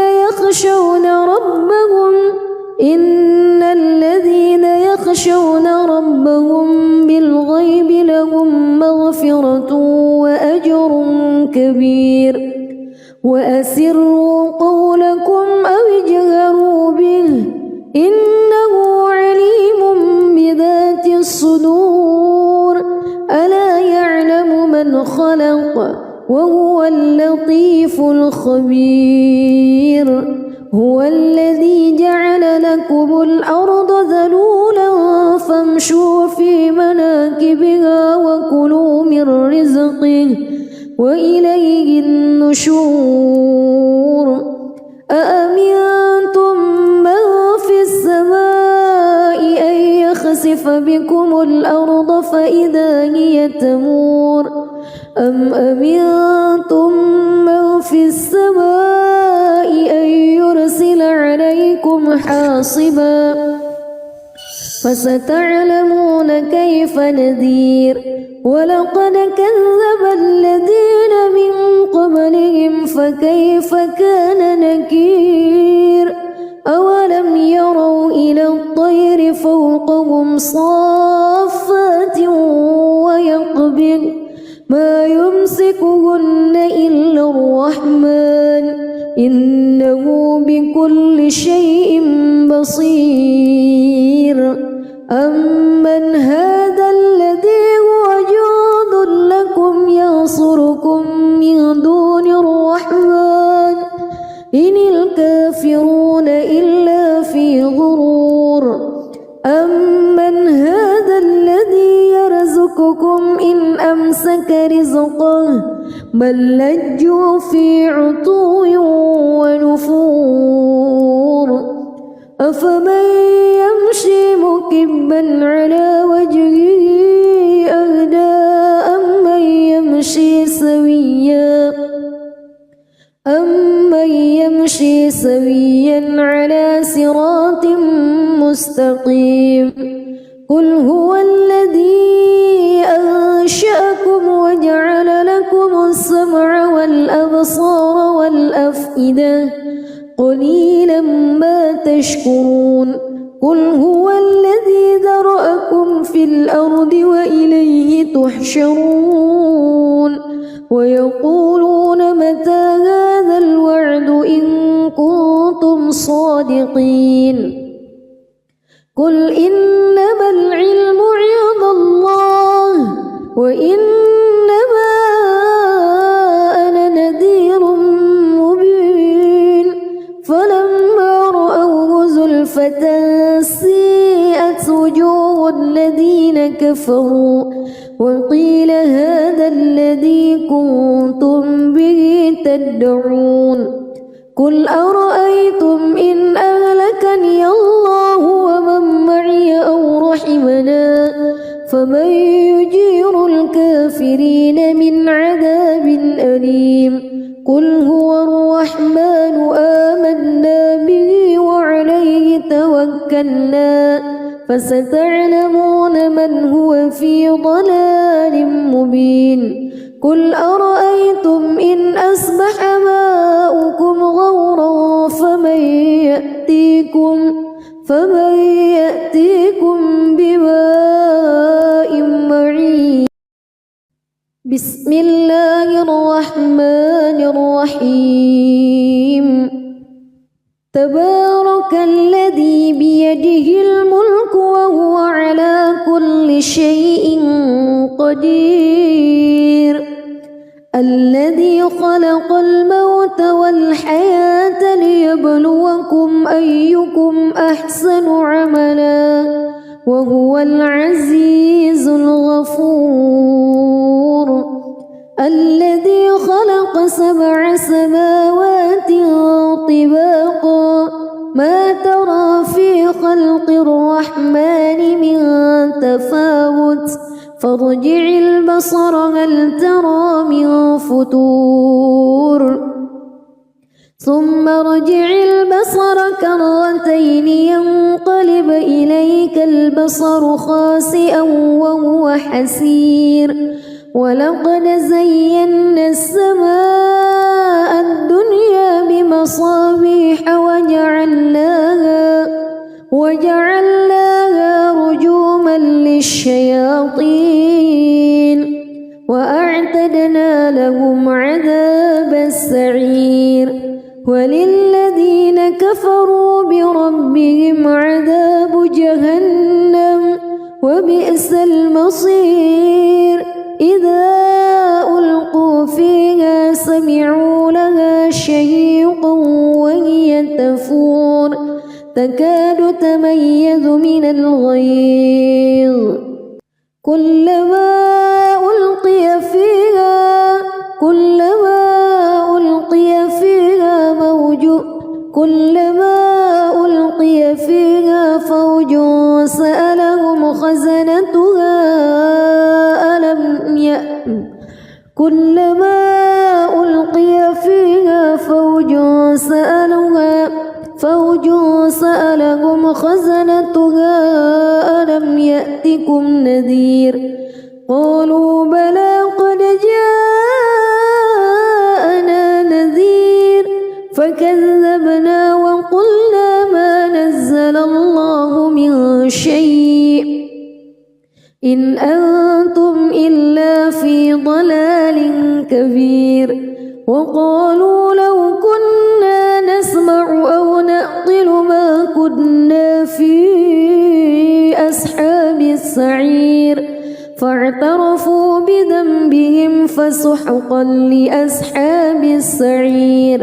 يخشون ربهم بالغيب لهم مغفرة كبير وأسروا قولكم أو اجهروا به إنه عليم بذات الصدور ألا يعلم من خلق وهو اللطيف الخبير هو الذي جعل لكم الأرض ذلولا فامشوا في مناكبها وكلوا من رزقه وإليه النشور أأمنتم من في السماء أن يخسف بكم الأرض فإذا هي تمور أم أمنتم من في السماء أن يرسل عليكم حاصبا فستعلمون كيف نذير ولقد كذب الذين من قبلهم فكيف كان نكير أولم يروا إلى الطير فوقهم صافات ويقبض ما يمسكهن إلا الرحمن إنه بكل شيء بصير أمن هذا الذي هو جند لكم ينصركم من دون الرحمن إن الكافرون إلا في غرور أمن هذا الذي يرزقكم إن أمسك رزقه بل لجوا في عتو ونفور أفمن يمشي مكبا على وجهه أهدى أمن يمشي سويا على صراط مستقيم قل هو الذي أنشأكم وجعل لكم السمع والأبصار والأفئدة قليلا ما تشكرون قل هو الذي ذرأكم في الأرض وإليه تحشرون ويقولون متى هذا الوعد إن كنتم صادقين قل إنما العلم عند الله وإنما أنا نذير مبين فلما رأوه زلفة سيئت وجوه الذين كفروا وقيل هذا الذي كنتم به تدعون قل أرأيتم إن أهلكني الله ومن معي أو رحمنا فمن يجير الكافرين من عذاب أليم قل هو الرحمن آمنا به وعليه توكلنا فستعلمون من هو في ضلال مبين قل أرأيتم إن أصبح ماؤكم غورا فمن يأتيكم بماء معين بسم الله الرحمن الرحيم تبارك الذي بيده الملك وهو على كل شيء قدير الذي خلق الموت والحياة ليبلوكم أيكم أحسن عملا وهو العزيز الغفور الذي خلق 7 سماوات طباقا ما ترى في خلق الرحمن من تفاوت فارجع البصر هل ترى من فتور ثم ارجع البصر كرتين ينقلب إليك البصر خاسئا وهو حسير ولقد زينا السماء الدنيا بمصابيح وجعلناها رجوما للشياطين وأعتدنا لهم عذابا وبئس المصير إذا ألقوا فيها سمعوا لها شهيقا وهي تفور تكاد تميز من الغيظ كلما ألقي فيها فوج سألهم خزنتها ألم يأتكم نذير قالوا بلى قد جاءنا نذير فكذبنا وقلنا ما نزل الله من شيء إن أنتم إلا في ضلال كبير وقالوا لو كنا نسمع أو نعقل ما كنا في أصحاب السعير فاعترفوا بذنبهم فسحقا لأصحاب السعير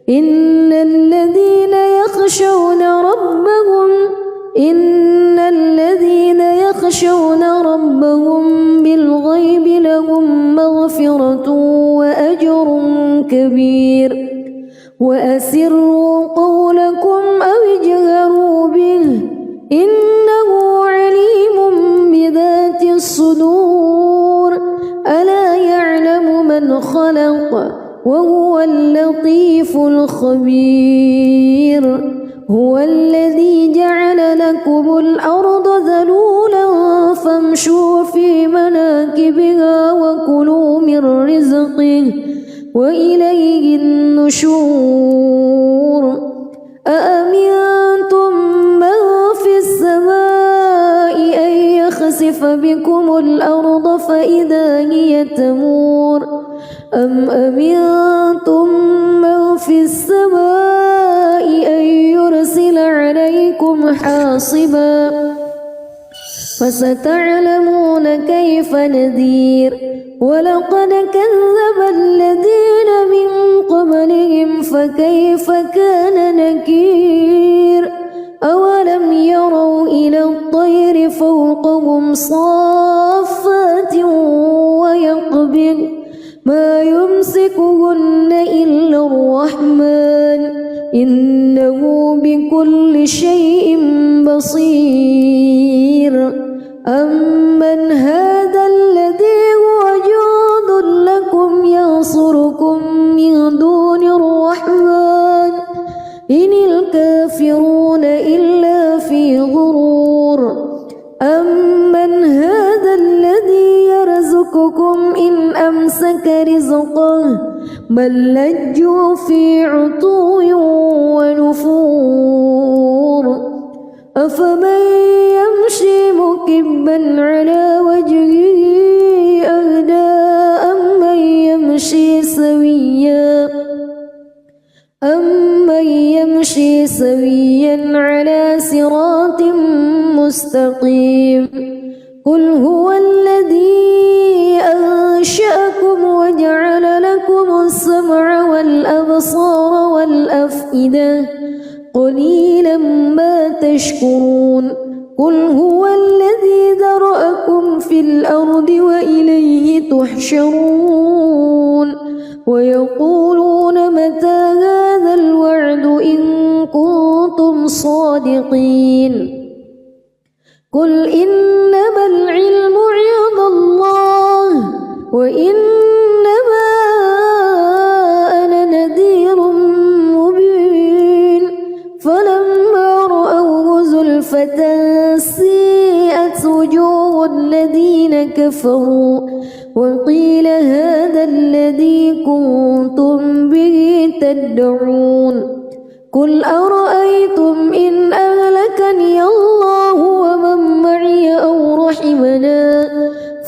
إن الذين يخشون ربهم بالغيب لهم مغفرة وأجر كبير وأسروا قولكم أو اجهروا به إنه عليم بذات الصدور ألا يعلم من خلق وهو اللطيف الخبير هو الذي جعل لكم الأرض ذلولا فامشوا في مناكبها وكلوا من رزقه وإليه النشور أأمنتم من في السماء أن يخسف بكم الأرض فإذا هي تمور أم أمنتم من في السماء أن يرسل عليكم حاصبا فستعلمون كيف نذير ولقد كذب الذين من قبلهم فكيف كان نكير أولم يروا إلى الطير فوقهم صافات ويقبض ما يمسكهن إلا الرحمن إنه بكل شيء بصير أمن هذا الذي هو جند لكم ينصركم من دون الرحمن إن الكافرون إلا في غرور أمن هذا الذي يرزقكم إن أمسك رزقه بل لجوا في عتو ونفور أفمن يمشي مكبا على وجهه أهدى أمن يمشي سويا على صراط مستقيم قل هو الذي أنشأكم وجعل لكم السمع والأبصار والأفئدة قليلا ما تشكرون قل هو الذي ذرأكم في الأرض وإليه تحشرون ويقولون متى هذا الوعد إن كنتم صادقين قل إنما العلم عند الله وإنما أنا نذير مبين فلما رأوه زلفة سيئت وجوه الذين كفروا وقيل هذا الذي كنتم به تدعون قل أرأيتم إن أهلكني الله ومن معي أو رحمنا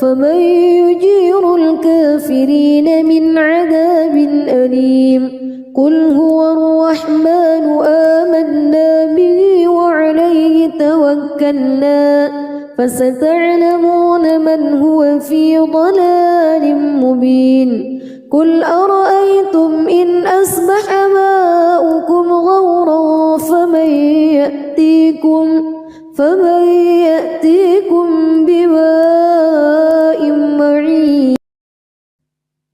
فمن يجير الكافرين من عذاب أليم قل هو الرحمن آمنا به وعليه توكلنا فستعلمون من هو في ضلال مبين قل أرأيتم إن أصبح ماؤكم غورا فمن يأتيكم بماء معين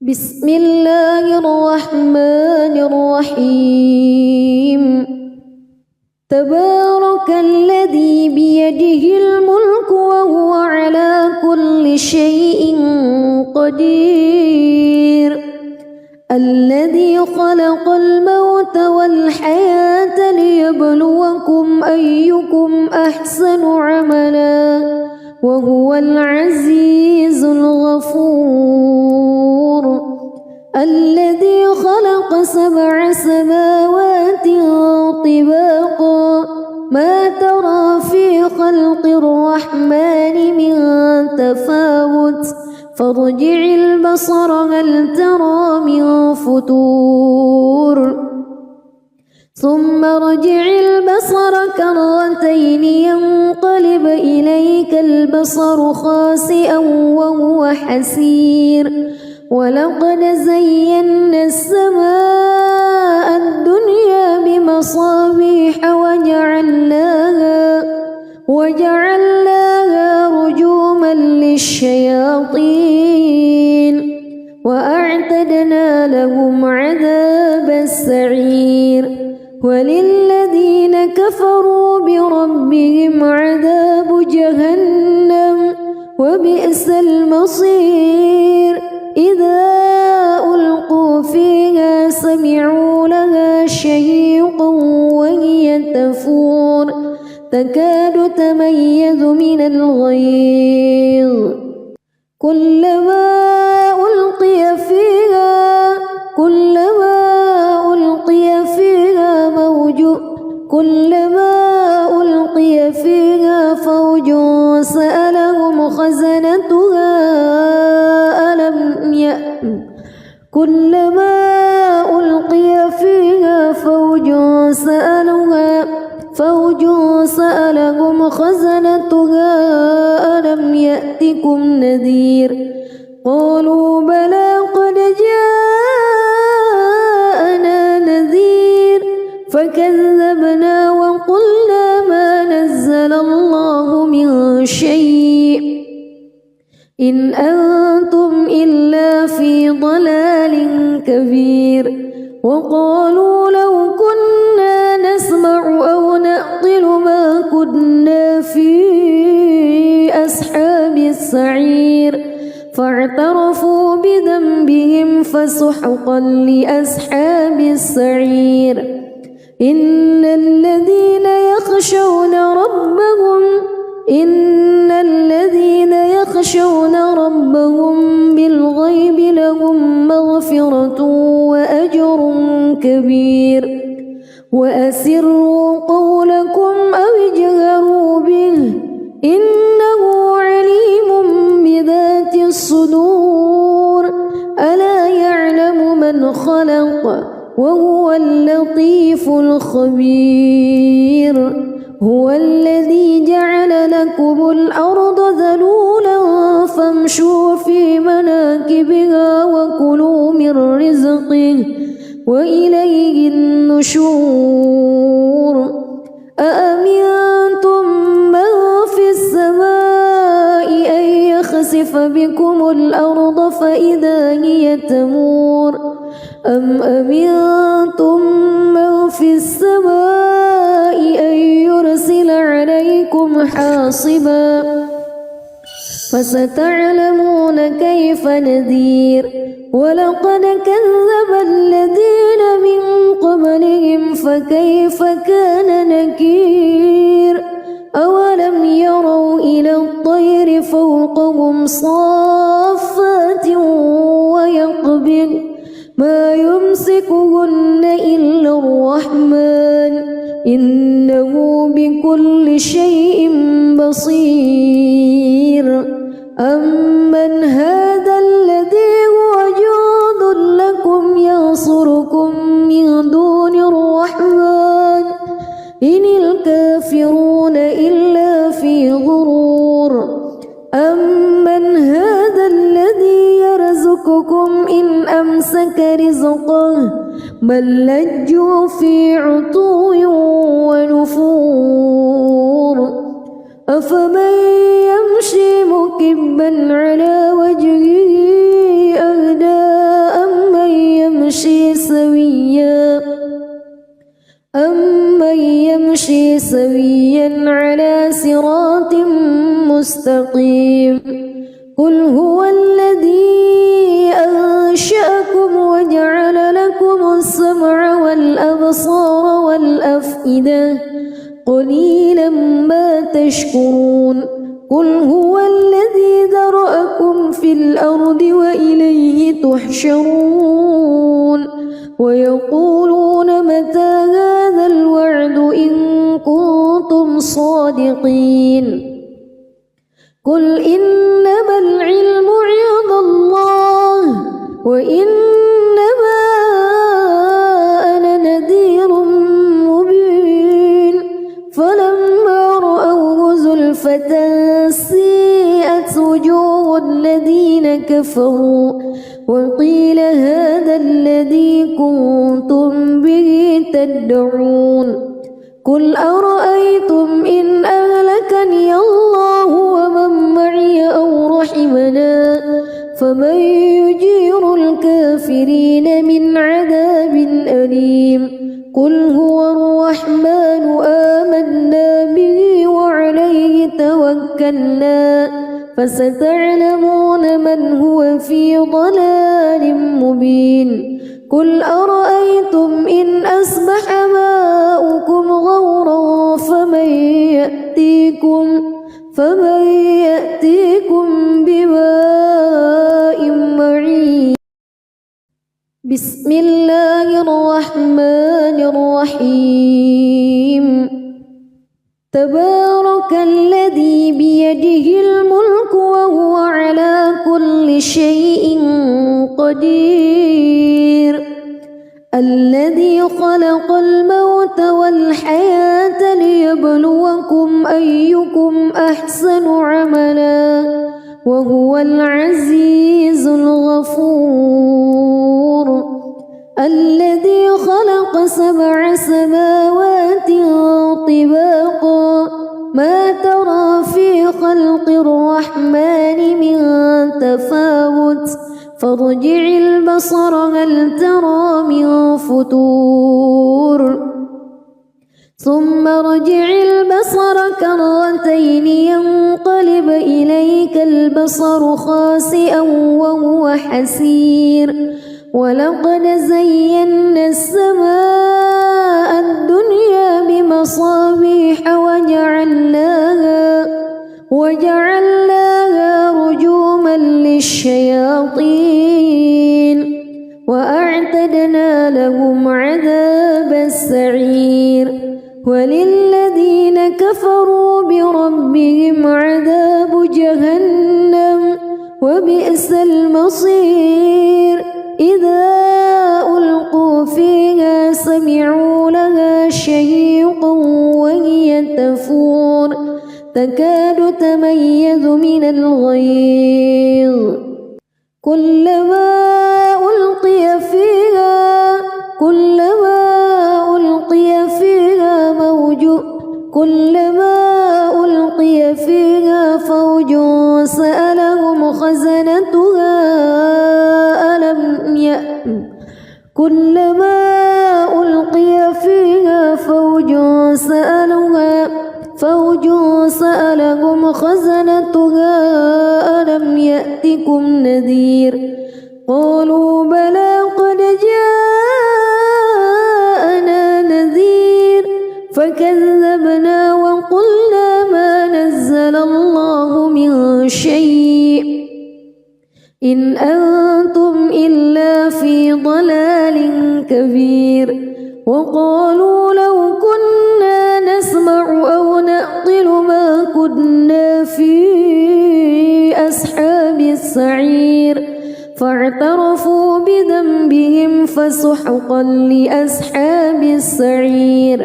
بسم الله الرحمن الرحيم تبارك الذي بيده الملك وهو على كل شيء قدير الذي خلق الموت والحياة ليبلوكم أيكم أحسن عملا وهو العزيز الغفور الذي خلق 7 سماوات طباقا ما ترى في خلق الرحمن من تفاوت فارجع البصر هل ترى من فتور ثم ارجع البصر كرتين ينقلب إليك البصر خاسئا وهو حسير ولقد زينا السماء الدنيا بمصابيح وجعلناها رجوما للشياطين وأعتدنا لهم عذاب السعير وللذين كفروا بربهم عذاب جهنم وبئس المصير إذا ألقوا فيها سمعوا لها شهيقا وهي تفور تكاد تميز من الغيظ كلما ألقي فيها فوج سألهم خزنتها كلما ألقي فيها فوج سألهم خزنتها ألم يأتكم نذير قالوا بلى قد جاءنا نذير فكذبنا وقلنا ما نزل الله من شيء إن أنتم إلا في ضلال كبير وقالوا لو كنا نسمع أو نعقل ما كنا في أصحاب السعير فاعترفوا بذنبهم فسحقا لأصحاب السعير إن الذين يخشون ربهم بالغيب لهم مغفرة وأجر كبير وأسروا قولكم أو اجهروا به إنه عليم بذات الصدور ألا يعلم من خلق وهو اللطيف الخبير هو الذي جعل لكم الأرض ذلولا فامشوا في مناكبها وكلوا من رزقه وإليه النشور أأمنتم من في السماء أن يخسف بكم الأرض فإذا هي تمور أم أمنتم من في السماء أن يرسل عليكم حاصبا فستعلمون كيف نذير ولقد كذب الذين من قبلهم فكيف كان نكير أولم يروا إلى الطير فوقهم صافات ويقبض ما يمسكهن إلا الرحمن إنه بكل شيء بصير أمن هذا الذي هو جند لكم ينصركم من دون الرحمن إن الكافرون إلا في غرور أمسك رزقه بل لجوا في عتو ونفور أفمن يمشي مكبا على وجهه أهدى أمن يمشي سويا على صراط مستقيم قل هو الذي أنشأكم وجعل لكم السمع والأبصار والأفئدة قليلا ما تشكرون قل هو الذي ذرأكم في الأرض وإليه تحشرون ويقولون متى هذا الوعد إن كنتم صادقين قل إنما العلم عند الله وإنما أنا نذير مبين فلما رأوه زلفة سيئت وجوه الذين كفروا وقيل هذا الذي كنتم به تدعون قل أرأيتم إن أهلكني الله ومن معي أو رحمنا فمن يجير الكافرين من عذاب أليم قل هو الرحمن آمنا به وعليه توكلنا فستعلمون من هو في ضلال مبين قل أرأيتم إن أصبح ماؤكم غورا فمن يأتيكم بماء معين بسم الله الرحمن الرحيم تبارك الذي بيده الملك وهو على كل شيء قدير الذي خلق الموت والحياة ليبلوكم أيكم أحسن عملا وهو العزيز الغفور الذي خلق 7 سماوات طباقا ما ترى في خلق الرحمن من تفاوت فارجع البصر هل ترى من فطور ثم ارجع البصر كرتين ينقلب إليك البصر خاسئا وهو حسير ولقد زينا السماء الدنيا بمصابيح وجعلناها رجوما للشياطين وأعتدنا لهم عذاب السعير وللذين كفروا بربهم عذاب جهنم وبئس المصير إذا ألقوا فيها سمعوا لها شهيقا وهي تفور تكاد تميز من الغيظ كلما ألقي فيها فوج سألهم خزنتها كلما ألقي فيها فوج سألهم خزنتها ألم يأتكم نذير قالوا بلى قد جاءنا نذير فكذبنا وقلنا ما نزل الله من شيء إن أنتم إلا في ضلال كبير وقالوا لو كنا نسمع أو نعقل ما كنا في أصحاب السعير فاعترفوا بذنبهم فسحقا لأصحاب السعير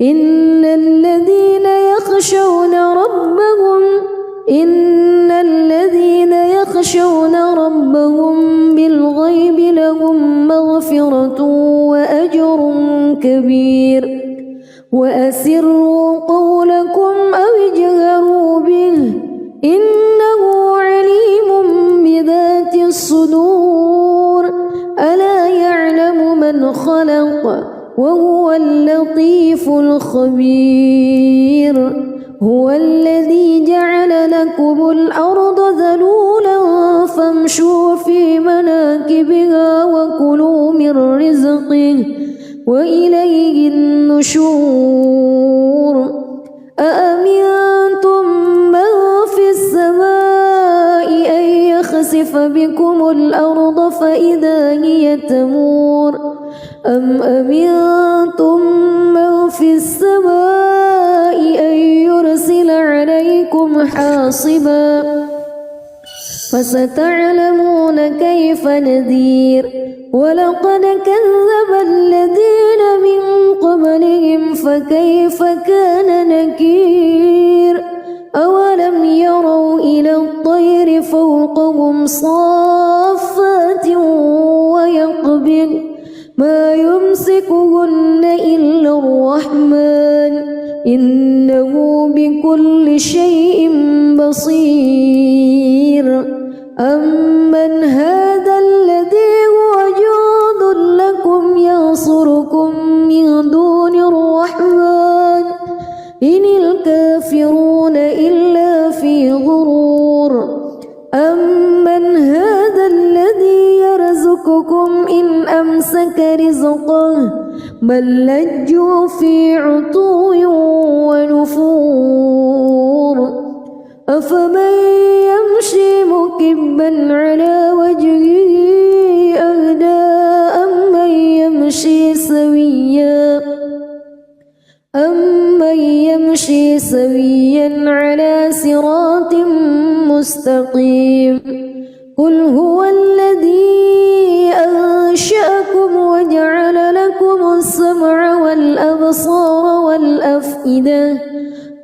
إن الذين يخشون ربهم بالغيب لهم كبير وأسروا قولكم أو اجهروا به إنه عليم بذات الصدور ألا يعلم من خلق وهو اللطيف الخبير هو الذي جعل لكم الأرض ذلولا فامشوا في مناكبها وكلوا من رزقه وإليه النشور أأمنتم من في السماء أن يخسف بكم الأرض فإذا هي تمور أم أمنتم من في السماء أن يرسل عليكم حاصبا فستعلمون كيف نذير ولقد كذب الذين من قبلهم فكيف كان نكير أولم يروا إلى الطير فوقهم صافات ويقبض ما يمسكهن إلا الرحمن إنه بكل شيء بصير أمن هذا الذي هو جند لكم ينصركم من دون الرحمن إن الكافرون إلا في غرور أمن هذا الذي يرزقكم إن أمسك رزقه بل لجوا في عتو ونفور أفمن يمشي مكبا على وجهه أهدى أمن يمشي سويا على صراط مستقيم قل هو الذي أنشأكم وجعل لكم السمع والأبصار والأفئدة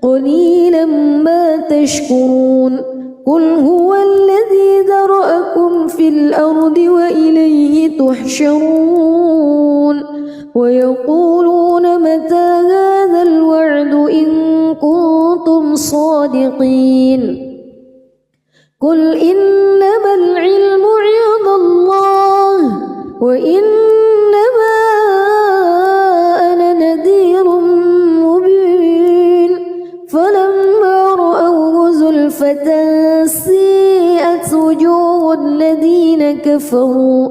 قليلا ما تشكرون قل هو الذي ذرأكم في الأرض وإليه تحشرون ويقولون متى هذا الوعد إن كنتم صادقين قل إنما العلم عند الله وإنما أنا نذير مبين فلما رأوه زلفة سيئت وجوه الذين كفروا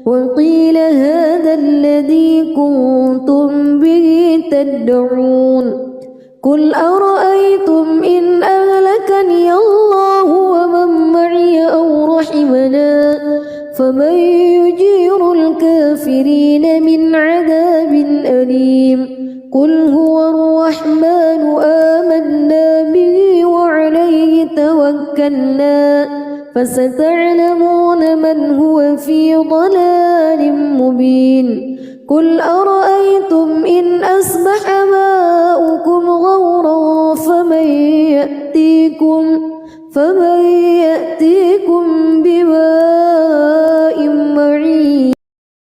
وقيل هذا الذي كنتم به تدعون قل أرأيتم إن أهلكني الله ومن معي أو رحمنا فمن يجير الكافرين من عذاب أليم قل هو الرحمن آمنا به وعليه توكلنا فستعلمون من هو في ضلال مبين قل أرأيتم إن أصبح ماؤكم غورا فمن يأتيكم